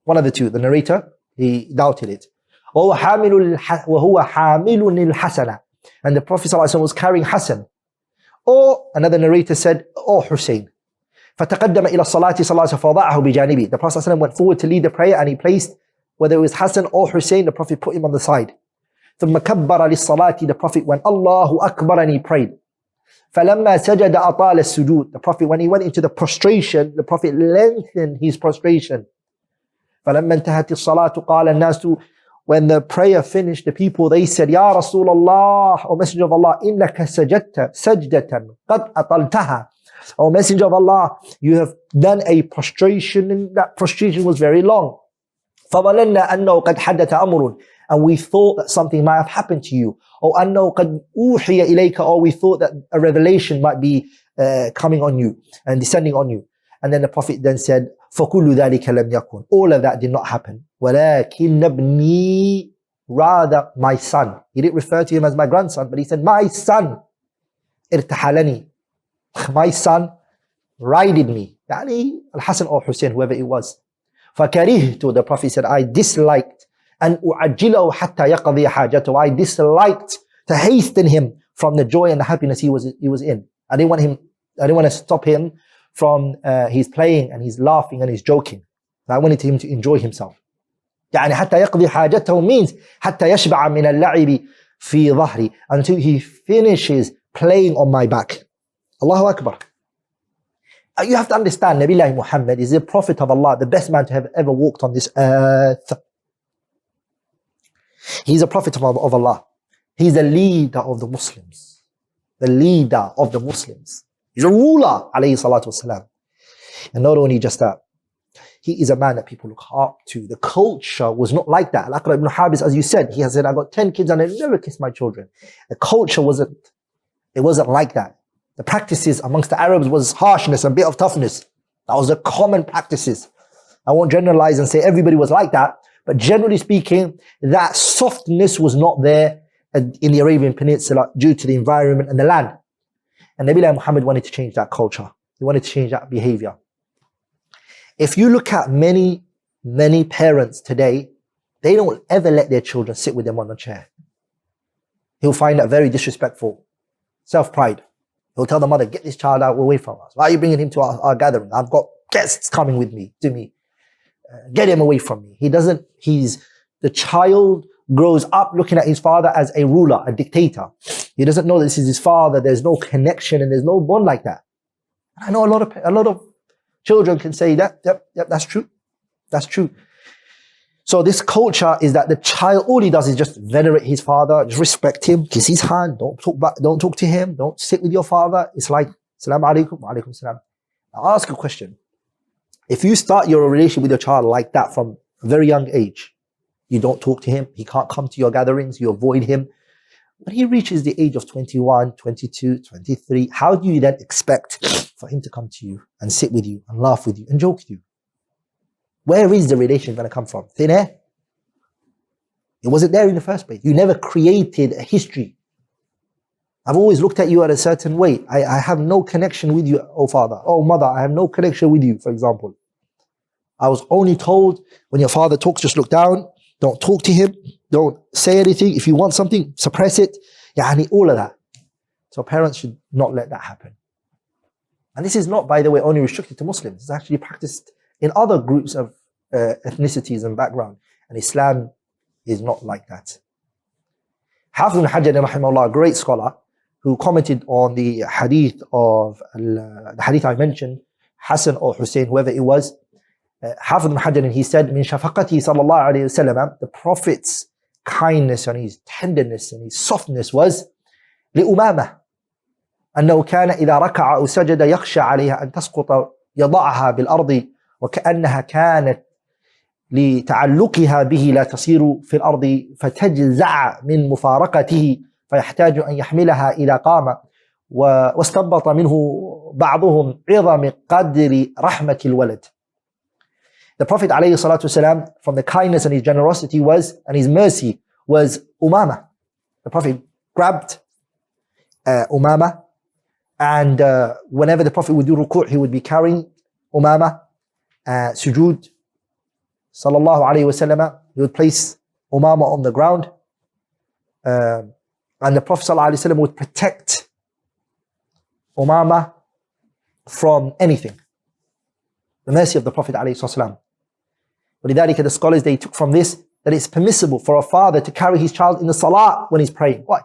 one of the two. The narrator, he doubted it. وَهُوَ حَامِلٌ الْحَسَنَ, and the Prophet ﷺ was carrying Hassan. Or another narrator said, or Hussein. فَتَقَدَّمَ إِلَى الصَّلَاةِ فَوَضَعَهُ بِجَانِبِهِ. The Prophet ﷺ went forward to lead the prayer and he placed, whether it was Hassan or Hussein, the Prophet put him on the side. ثُمَّ كَبَّرَ لِلصَّلَاةِ. The Prophet went, Allahu Akbar, and he prayed. فَلَمَّا سَجَدَ أَطَالَ السُّجُودِ. The Prophet, when he went into the prostration, the Prophet lengthened his prostration. فَلَمَّا انْتَهَتِ الصَّلَاةُ قَالَ النَّاسُ. When the prayer finished, the people, they said, Ya Rasulullah, O Messenger of Allah, إِنَّكَ سَجَدْتَ سَجْدَةً قَدْ أَطَلْتَهَا. O Messenger of Allah, you have done a prostration, and that prostration was very long. فَظَلَلْنَا أَنَّهُ قَدْ حَدَّثَ أَمْرٌ. And we thought that something might have happened to you. Or أَنَّهُ قَدْ أُوحِيَ إِلَيْكَ. Or we thought that a revelation might be coming on you and descending on you. And then the Prophet then said, فَكُلُّ ذَلِكَ لَمْ يَكُنْ. All of that did not happen. وَلَكِنَّ ابْنِي, rather my son. He didn't refer to him as my grandson, but he said, my son. ارتحلني. My son rided me. Yani Al-Hasan or Hussein, whoever it was. فَكَرِهْتُ. The Prophet said, I disliked. أَنْ أُعَجِّلَهُ حَتَّى يَقْضِيَ حَاجَتَهُ. I disliked to hasten him from the joy and the happiness he was in. I didn't want to stop him from his playing and his laughing and his joking. I wanted him to enjoy himself. يعني حتى يقضي حاجته means حتى يشبع من اللعب في ظهري, until he finishes playing on my back. Allahu Akbar. You have to understand, Nabiullah Muhammad is the Prophet of Allah, the best man to have ever walked on this earth. He's a Prophet of Allah. He's the leader of the Muslims. The leader of the Muslims. He's a ruler, alayhi salatu wasalam. And not only just that, he is a man that people look up to. The culture was not like that. Al-Aqra ibn Habis, as you said, he has said, I got 10 kids and I never kissed my children. The culture wasn't like that. The practices amongst the Arabs was harshness and a bit of toughness. That was the common practices. I won't generalize and say everybody was like that, but generally speaking, that softness was not there in the Arabian Peninsula due to the environment and the land. And Nabi Muhammad wanted to change that culture. He wanted to change that behavior. If you look at many parents today, they don't ever let their children sit with them on a chair. He'll find that very disrespectful. Self-pride. He'll tell the mother, get this child out away from us. Why are you bringing him to our gathering? I've got guests coming with me, to me. Get him away from me. The child grows up looking at his father as a ruler, a dictator. He doesn't know this is his father. There's no connection and there's no bond like that. I know a lot of children can say that, yep, that's true. That's true. So this culture is that the child, all he does is just venerate his father, just respect him, kiss his hand, don't talk to him, don't sit with your father. It's like, Assalamu alaikum, wa alaikum salam. I'll ask a question. If you start your relationship with your child like that from a very young age, you don't talk to him, he can't come to your gatherings, you avoid him. When he reaches the age of 21, 22, 23, how do you then expect for him to come to you and sit with you and laugh with you and joke with you? Where is the relation going to come from? Thin air? It wasn't there in the first place. You never created a history. I've always looked at you at a certain way. I have no connection with you, oh father. Oh mother, I have no connection with you, for example. I was only told when your father talks, just look down. Don't talk to him. Don't say anything. If you want something, suppress it. All of that. So parents should not let that happen. And this is not, by the way, only restricted to Muslims. It's actually practiced in other groups of ethnicities and background. And Islam is not like that. Hafiz ibn Hajar, rahimahullah, a great scholar, who commented on the hadith the hadith I mentioned, Hassan or Hussein, whoever it was, Hafiz ibn Hajar, and he said, min shafaqati sallallahu alayhi wa sallam, the Prophet's kindness and his tenderness and his softness was لأمامة أنه كان إذا ركع أو سجد يخشى عليها أن تسقط يضعها بالأرض وكأنها كانت لتعلقها به لا تصير في الأرض فتجزع من مفارقته فيحتاج أن يحملها إذا قام واستنبط منه بعضهم عظم قدر رحمة الولد. The Prophet ﷺ, from the kindness and his generosity and his mercy was Umama. The Prophet grabbed Umama, and whenever the Prophet would do ruku', he would be carrying Umama. Sujood, sallallahu alayhi wasallam, he would place Umama on the ground, and the Prophet sallallahu alayhi wasallam would protect Umama from anything. The mercy of the Prophet alayhi wasallam. ولذلك, the scholars, they took from this that it's permissible for a father to carry his child in the salah when he's praying. Why?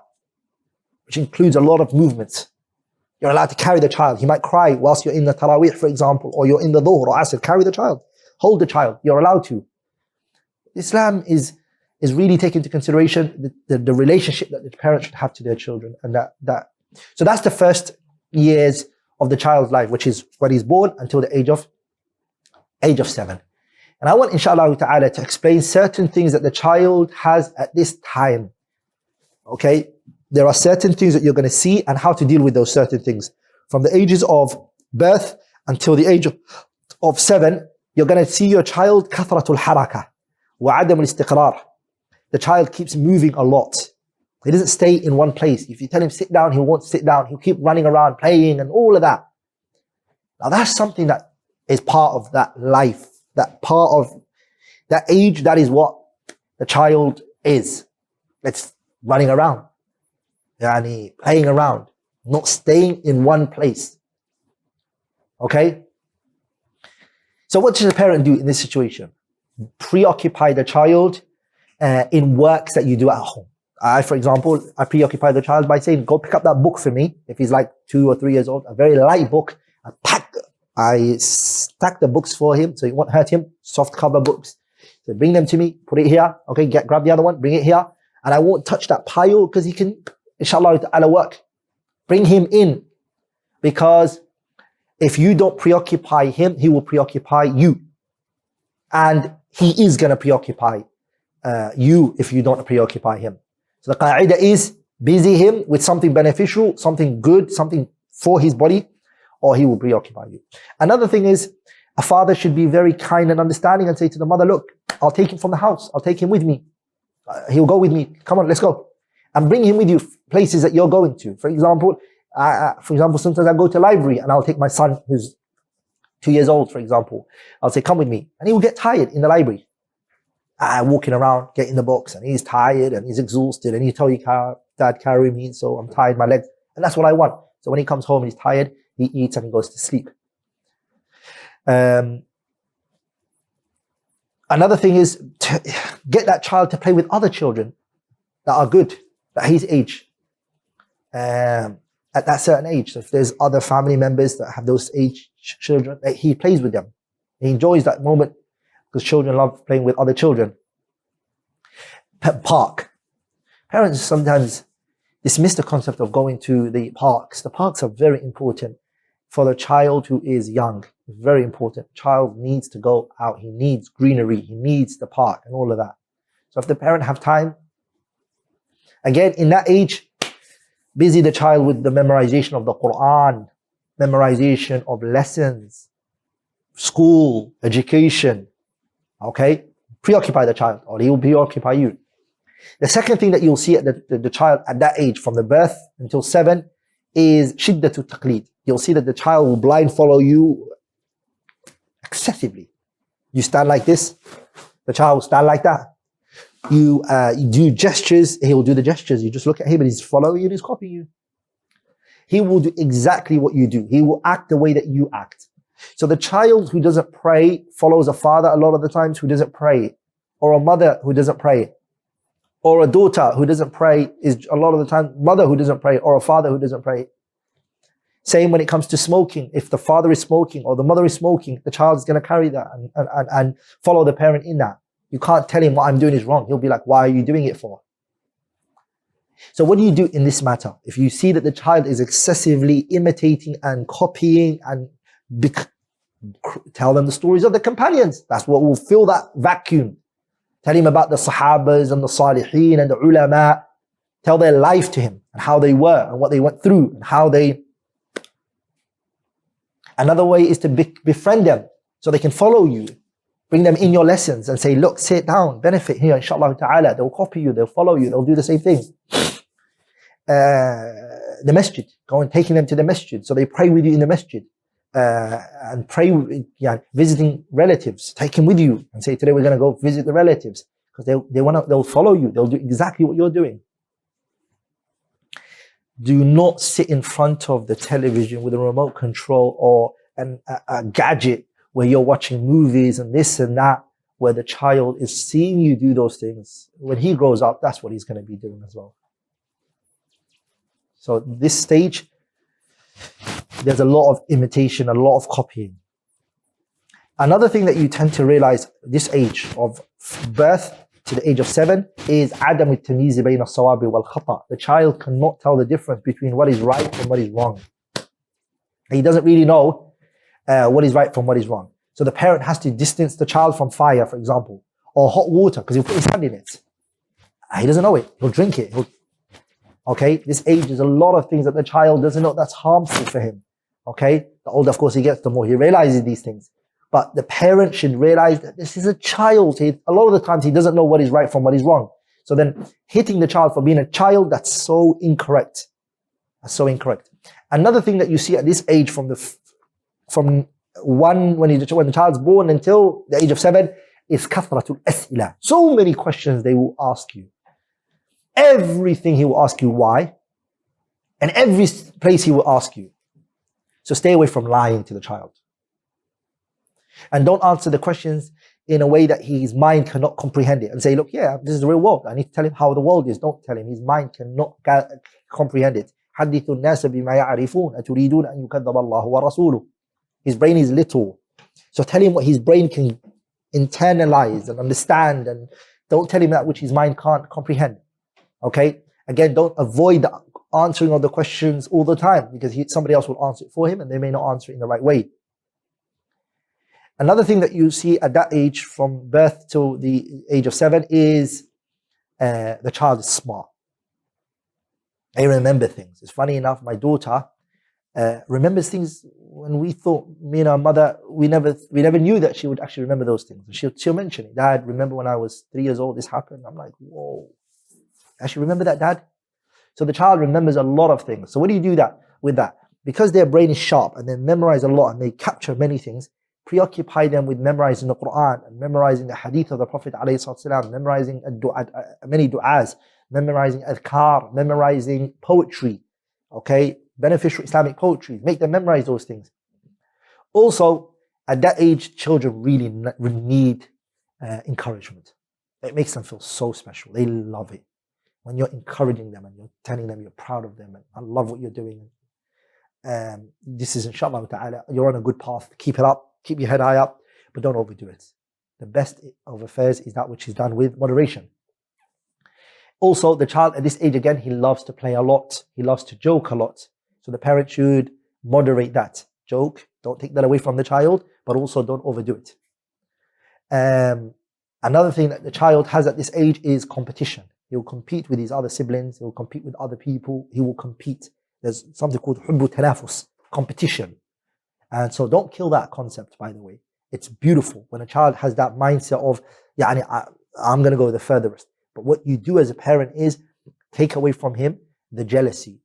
Which includes a lot of movements. You're allowed to carry the child. He might cry whilst you're in the tarawih, for example, or you're in the dhuhr or asr. Carry the child. Hold the child. You're allowed to. Islam is really taking into consideration the relationship that the parents should have to their children. And so that's the first years of the child's life, which is when he's born until the age of 7. And I want, inshallah ta'ala, to explain certain things that the child has at this time. Okay? There are certain things that you're going to see and how to deal with those certain things. From the ages of birth until the age of 7, you're going to see your child kathratul haraka wa adam al-istiqrar. The child keeps moving a lot. He doesn't stay in one place. If you tell him sit down, he won't sit down. He'll keep running around, playing and all of that. Now that's something that is part of that life. That part of that age, that is what the child is. It's running around, playing around, not staying in one place. Okay? So what should a parent do in this situation? Preoccupy the child in works that you do at home. For example, I preoccupy the child by saying, go pick up that book for me. If he's like 2 or 3 years old, a very light book, I stack the books for him so it won't hurt him. Soft cover books. So bring them to me, put it here. Okay, grab the other one, bring it here. And I won't touch that pile because he can, inshallah ta'ala, work. Bring him in. Because if you don't preoccupy him, he will preoccupy you. And he is going to preoccupy you if you don't preoccupy him. So the qa'idah is busy him with something beneficial, something good, something for his body, or he will preoccupy you. Another thing is, a father should be very kind and understanding and say to the mother, look, I'll take him from the house. I'll take him with me. He'll go with me. Come on, let's go. And bring him with you places that you're going to. For example, sometimes I go to library and I'll take my son who's 2 years old, for example. I'll say, come with me. And he will get tired in the library. Walking around, getting the books, and he's tired and he's exhausted. And he tell you, Dad, carry me. So I'm tired, my legs. And that's what I want. So when he comes home and he's tired, he eats and he goes to sleep. Another thing is to get that child to play with other children that are good, at his age, at that certain age. So if there's other family members that have those age children, he plays with them. He enjoys that moment because children love playing with other children. Park. Parents sometimes dismiss the concept of going to the parks. The parks are very important for the child who is young. Very important. Child needs to go out. He needs greenery. He needs the park and all of that. So if the parent have time, again, in that age, busy the child with the memorization of the Quran, memorization of lessons, school, education. Okay? Preoccupy the child, or he will preoccupy you. The second thing that you'll see at the child at that age, from the birth until 7, is shiddatu taqleed. You'll see that the child will blind follow you excessively. You stand like this, the child will stand like that. You do gestures, he will do the gestures. You just look at him and he's following you and he's copying you. He will do exactly what you do. He will act the way that you act. So the child who doesn't pray follows a father a lot of the times who doesn't pray, or a mother who doesn't pray, or a daughter who doesn't pray is a lot of the time mother who doesn't pray, or a father who doesn't pray. Same when it comes to smoking. If the father is smoking or the mother is smoking, the child is going to carry that and follow the parent in that. You can't tell him what I'm doing is wrong. He'll be like, why are you doing it for? So what do you do in this matter? If you see that the child is excessively imitating and copying, and tell them the stories of the companions. That's what will fill that vacuum. Tell him about the Sahabas and the Salihin and the Ulama. Tell their life to him and how they were and what they went through and how they... Another way is to befriend them so they can follow you. Bring them in your lessons and say, look, sit down, benefit here, inshallah ta'ala. They'll copy you, they'll follow you, they'll do the same thing. The masjid, go and taking them to the masjid so they pray with you in the masjid. And pray, visiting relatives, take him with you and say, today we're going to go visit the relatives, because they'll follow you, they'll do exactly what you're doing. Do not sit in front of the television with a remote control or a gadget where you're watching movies and this and that, where the child is seeing you do those things. When he grows up, that's what he's going to be doing as well. So this stage, there's a lot of imitation, a lot of copying. Another thing that you tend to realize this age of birth to the age of 7 is عدم التمييز بين الصواب والخطأ. The child cannot tell the difference between what is right and what is wrong. He doesn't really know what is right from what is wrong. So the parent has to distance the child from fire, for example, or hot water, because he'll put his hand in it. He doesn't know it. He'll drink it. Okay, this age is a lot of things that the child doesn't know that's harmful for him. Okay, the older, of course, he gets, the more he realizes these things. But the parent should realize that this is a child. A lot of the times he doesn't know what is right from what is wrong. So then hitting the child for being a child, that's so incorrect. That's so incorrect. Another thing that you see at this age when the child's born until the age of 7 is kathratul as'ila. So many questions they will ask you. Everything he will ask you why, and every place he will ask you. So stay away from lying to the child. And don't answer the questions in a way that his mind cannot comprehend it and say, look, yeah, this is the real world. I need to tell him how the world is. Don't tell him. His mind cannot comprehend it. حَدِّثُ النَّاسَ بِمَا يَعْرِفُونَ أَتُرِيدُونَ أَن يُكَذَّبَ اللَّهُ وَرَسُولُهُ. His brain is little. So tell him what his brain can internalize and understand, and don't tell him that which his mind can't comprehend. Okay? Again, don't avoid the answering of the questions all the time, because somebody else will answer it for him and they may not answer it in the right way. Another thing that you see at that age, from birth to the age of 7, is the child is smart. They remember things. It's funny enough, my daughter remembers things when we thought, me and our mother, we never knew that she would actually remember those things. She'll mention it. Dad, remember when I was 3 years old, this happened? I'm like, whoa. Actually remember that, Dad? So the child remembers a lot of things. So what do you do with that? Because their brain is sharp and they memorize a lot and they capture many things, preoccupy them with memorizing the Quran and memorizing the hadith of the Prophet ﷺ, memorizing many du'as, memorizing adhkar, memorizing poetry, okay, beneficial Islamic poetry. Make them memorize those things. Also, at that age, children really need encouragement. It makes them feel so special. They love it. When you're encouraging them and you're telling them you're proud of them and I love what you're doing. This is, inshallah ta'ala, you're on a good path. Keep it up. Keep your head high up, but don't overdo it. The best of affairs is that which is done with moderation. Also, the child at this age, again, he loves to play a lot. He loves to joke a lot. So the parent should moderate that. Joke, don't take that away from the child, but also don't overdo it. Another thing that the child has at this age is competition. He will compete with his other siblings. He will compete with other people. He will compete. There's something called hubbu tanafus, competition. And so don't kill that concept, by the way. It's beautiful when a child has that mindset of, I'm going to go the furthest. But what you do as a parent is take away from him the jealousy.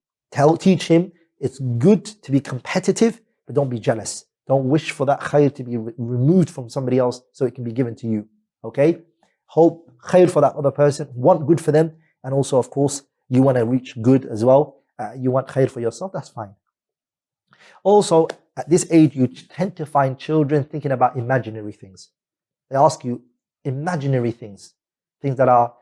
Teach him it's good to be competitive, but don't be jealous. Don't wish for that khair to be removed from somebody else so it can be given to you. Okay? Hope khair for that other person, want good for them, and also, of course, you want to reach good as well. You want khair for yourself, that's fine. Also, at this age, you tend to find children thinking about imaginary things. They ask you imaginary things that are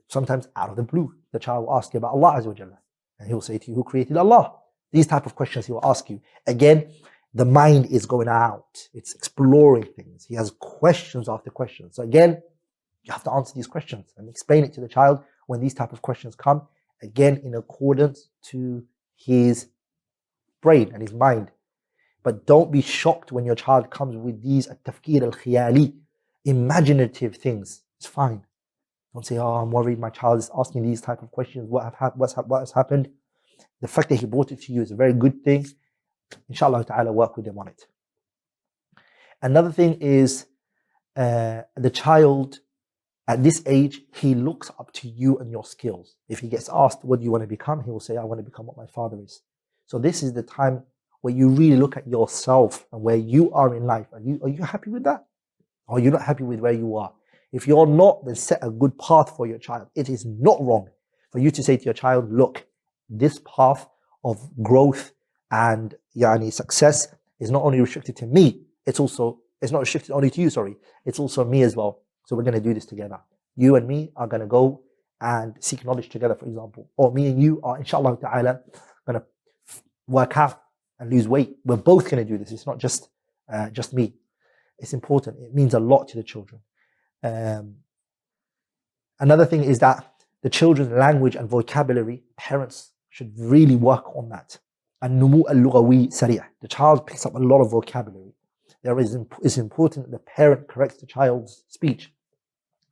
sometimes out of the blue. The child will ask you about Allah Azza wa Jalla, and he'll say to you, who created Allah? These type of questions he will ask you. Again, the mind is going out. It's exploring things. He has questions after questions. So again, you have to answer these questions and explain it to the child when these type of questions come, again, in accordance to his brain and his mind. But don't be shocked when your child comes with these at-tafkir al-khiyali, imaginative things. It's fine. Don't say, oh, I'm worried my child is asking these type of questions. What has happened? The fact that he brought it to you is a very good thing. Inshallah ta'ala, work with him on it. Another thing is the child at this age, he looks up to you and your skills. If he gets asked, what do you want to become? He will say, I want to become what my father is. So this is the time where you really look at yourself and where you are in life. Are you happy with that? Or are you not happy with where you are? If you're not, then set a good path for your child. It is not wrong for you to say to your child, look, this path of growth and success is not only restricted to me, it's not restricted only to you, it's also me as well. So we're going to do this together. You and me are going to go and seek knowledge together, for example. Or me and you are, inshallah ta'ala, going to work out and lose weight. We're both going to do this. It's not just me. It's important. It means a lot to the children. Another thing is that the children's language and vocabulary, parents should really work on that. النمو اللغوي سريع. The child picks up a lot of vocabulary. It's important that the parent corrects the child's speech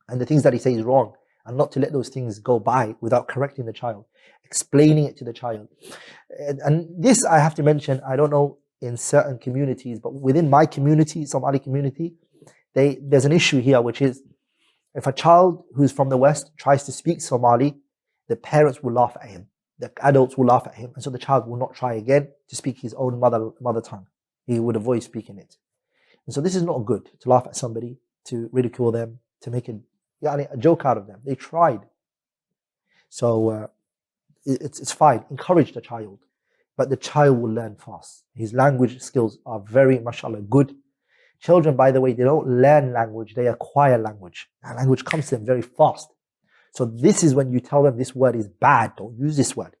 and the things that he says wrong, and not to let those things go by without correcting the child, explaining it to the child. And this I have to mention, I don't know in certain communities, but within my community, Somali community, there's an issue here, which is if a child who's from the West tries to speak Somali, the parents will laugh at him, the adults will laugh at him, and so the child will not try again to speak his own mother tongue. He would avoid speaking it. And so this is not good, to laugh at somebody, to ridicule them, to make a joke out of them. They tried. So it's fine. Encourage the child. But the child will learn fast. His language skills are very, mashallah, good. Children, by the way, they don't learn language, they acquire language. And language comes to them very fast. So this is when you tell them this word is bad, don't use this word.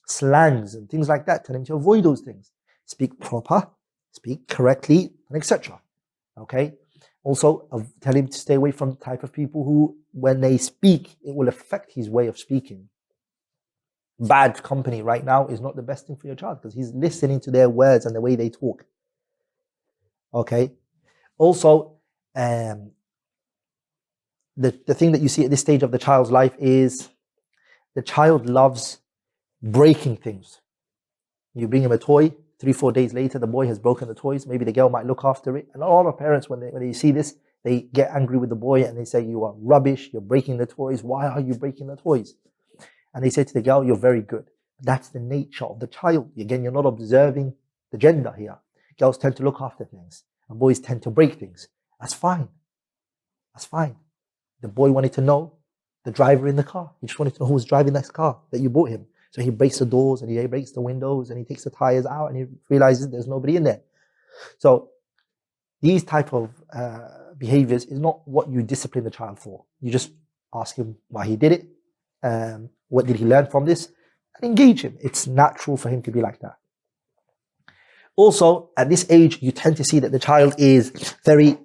Slangs and things like that, tell them to avoid those things. Speak proper, speak correctly, and etc. Okay? Also, tell him to stay away from the type of people who, when they speak, it will affect his way of speaking. Bad company right now is not the best thing for your child because he's listening to their words and the way they talk. Okay? Also, the thing that you see at this stage of the child's life is the child loves breaking things. You bring him a toy, 3-4 days later, the boy has broken the toys. Maybe the girl might look after it. And a lot of parents, when they see this, they get angry with the boy and they say, you are rubbish, you're breaking the toys. Why are you breaking the toys? And they say to the girl, you're very good. That's the nature of the child. Again, you're not observing the gender here. Girls tend to look after things and boys tend to break things. That's fine. That's fine. The boy wanted to know the driver in the car. He just wanted to know who was driving that car that you bought him. So he breaks the doors and he breaks the windows and he takes the tires out and he realizes there's nobody in there. So these type of behaviors is not what you discipline the child for. You just ask him why he did it. What did he learn from this? And engage him. It's natural for him to be like that. Also, at this age, you tend to see that the child is very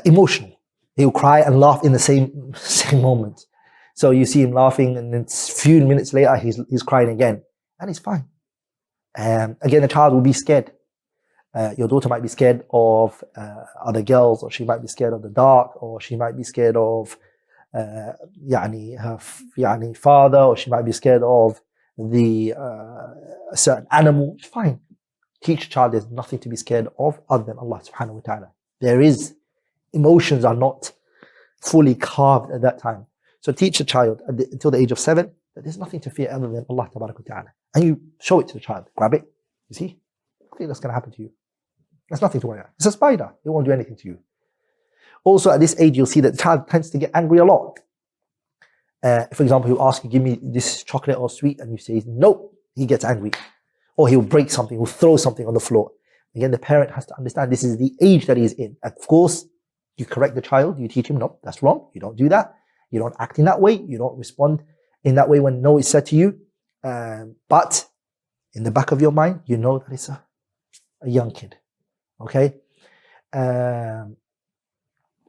emotional. He'll cry and laugh in the same moment. So you see him laughing and then a few minutes later, he's crying again. And it's fine. Again, the child will be scared. Your daughter might be scared of other girls, or she might be scared of the dark, or she might be scared of her father, or she might be scared of a certain animal. It's fine. Teach a child there's nothing to be scared of other than Allah subhanahu wa ta'ala. Emotions are not fully carved at that time. So teach a child until the age of 7 that there's nothing to fear other than Allah tabarak wa ta'ala. And you show it to the child. Grab it. You see? Nothing that's going to happen to you. There's nothing to worry about. It's a spider. It won't do anything to you. Also, at this age, you'll see that the child tends to get angry a lot. For example, he'll ask you, give me this chocolate or sweet, and you say, no, he gets angry. Or he'll break something, he'll throw something on the floor. Again, the parent has to understand this is the age that he is in. Of course, you correct the child, you teach him, no, that's wrong, you don't do that. You don't act in that way, you don't respond in that way when no is said to you. But in the back of your mind, you know that it's a young kid. Okay?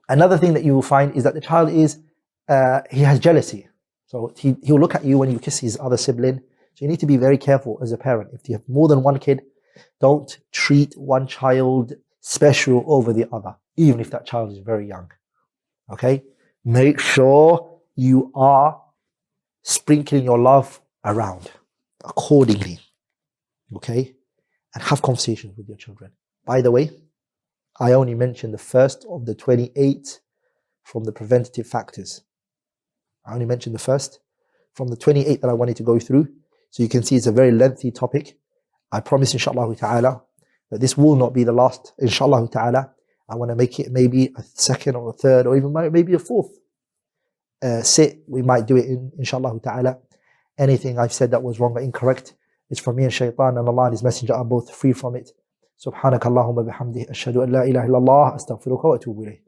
Another thing that you will find is that the child he has jealousy. So he'll look at you when you kiss his other sibling. So you need to be very careful as a parent. If you have more than one kid, don't treat one child special over the other, even if that child is very young. Okay? Make sure you are sprinkling your love around accordingly. Okay? And have conversations with your children. By the way, I only mentioned the first of the 28 from the preventative factors. I only mentioned the first from the 28 that I wanted to go through. So you can see it's a very lengthy topic. I promise, inshallah ta'ala, that this will not be the last, inshallah ta'ala. I want to make it maybe a second or a third or even maybe a fourth sit. We might do it inshallah ta'ala. Anything I've said that was wrong or incorrect, it's from me and shaitan, and Allah and His Messenger are both free from it. سبحانك اللهم بحمده أشهد أن لا إله إلا الله أستغفرك وأتوب إليه.